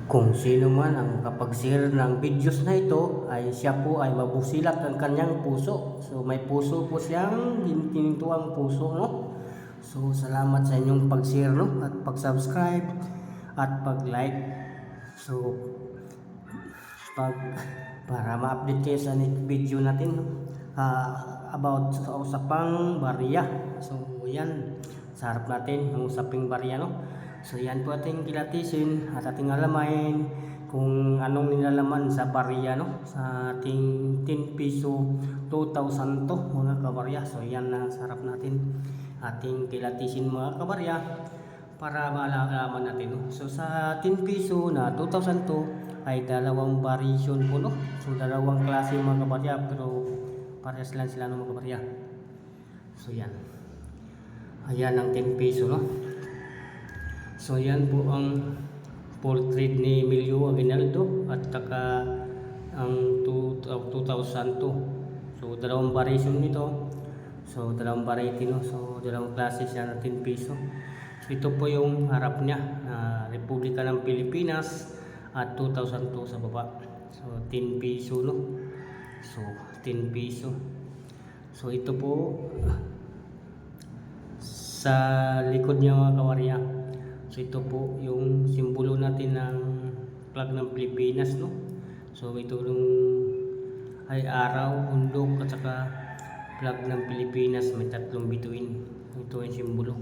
Kung sino man ang kapag-share ng videos na ito ay siya po ay mabusilak ang kanyang puso. So may puso po siyang tinintuang puso, no? So salamat sa inyong pag-share, no? At pag-subscribe at pag-like. So pag para ma-update kayo sa next video natin, no? About sa usapang barya. So yan, sa harap natin yung usaping barya, no? So yan po ating kilatisin at ating alamain kung anong nilalaman sa barya, no? Sa ating 10 piso 2,000 to mga kabarya. So yan na sa harap natin ating kilatisin mga kabarya para malaman natin, no? So sa 10 piso na 2,000 to ay dalawang variation po, no? So dalawang klase mga kabarya pero parehas lang sila ng mga kabarya. So yan. Ayan ang 10 piso, no? So yan po ang portrait ni Emilio Aguinaldo at saka ang 2002. So dalawang variation nito. So dalawang variety, no? So dalawang klase siya na 10 piso. So ito po yung harap niya, Republika ng Pilipinas at 2002 sa baba. So 10 piso, no? So 10 piso. So ito po sa likod niya mga kawarya. So ito po yung simbolo natin ng flag ng Pilipinas, no? So ito yung ay araw, bundok at saka flag ng Pilipinas, may tatlong bituin. Ito yung simbolo.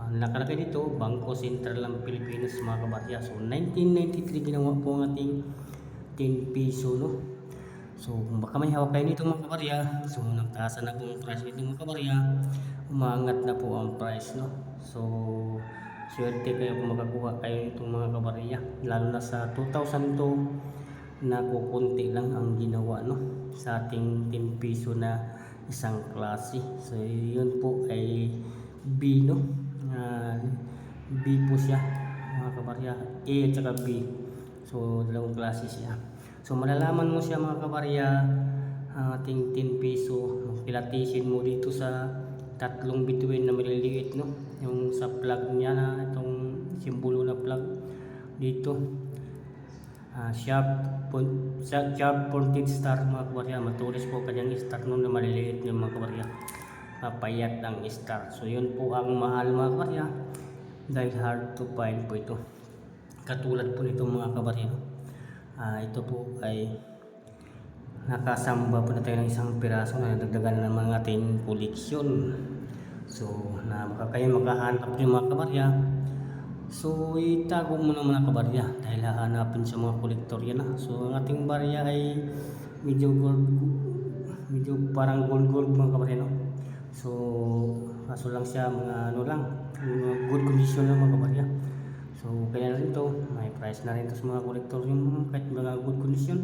Nakalagay dito, Bangko Sentral ng Pilipinas mga kabarya. So 1993 ginawa po ang ating 10 piso, no? So kung baka may hawak kayo nito mga kabarya, so nagtaas na po ang price nito mga kabarya, umangat na po ang price, no? So swerte kayo kung makakuha kayo nitong mga kabarya, lalo na sa 2002 na kukunti lang ang ginawa, no? Sa ating 10 piso na isang klase. So yun po ay B, no? B po siya mga kabarya, A at saka B. So dalawang klase siya. So malalaman mo siya mga kabarya, ang ating 10 piso, pilatisin mo dito sa tatlong bituin na maliliit, no? Yung sa plug niya na itong simbolo na plug dito, sharp pointed star mga kabarya. Matulis po kanyang star nun na maliliit yung mga kabarya, papayat ang star. So yun po ang mahal mga kabarya dahil hard to find po ito, katulad po nito mga kabarya, no? Ito po ay nakasamba po na tayo ng isang piraso na nadagdagan ng mga ating koleksyon. So na baka kayo maghahanap yung mga kabarya, so itago mo naman mga kabarya dahil hahanapin sa mga kolektor yan, na. So ang ating barya ay medyo gold, medyo parang gold mga kabarya, no? So kaso lang siya mga ano lang, good condition lang mga kabarya. So kaya na rin to, may price na rin to sa mga kolektor yung kahit mga good condition.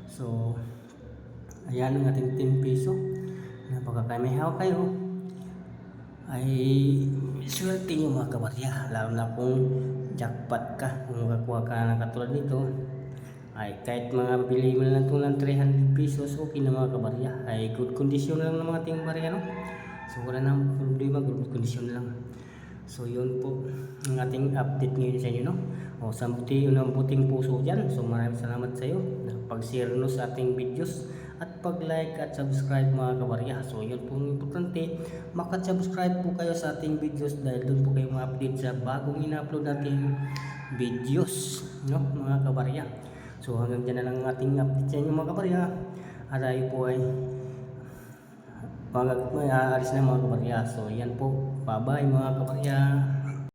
So ayan ang ating 10 piso na baka kayo may hawak kayo ay swerte nyo mga kabarya, lalo na kung jackpot ka, kung makakuha ka na katulad nito ay kahit mga bili mo lang ito ng 300 pesos, okay na mga kabarya, ay good condition lang ng mga ating barya, no? So wala nang problema, good condition lang. So yun po ang ating update ngayon sa inyo, no? O sa buting puso dyan, so maraming salamat sa iyo na pag-share, no, sa ating videos at pag-like at subscribe mga kabarya. So yun po ang importante, maka-subscribe po kayo sa ating videos dahil doon po kayo ma-update sa bagong ina-upload nating videos, no mga kabarya. So hanggang dyan na lang ang ating update sa inyo mga kabarya, at tayo po ay aalis na mga kabarya. So yan po, bye bye mga kabarya.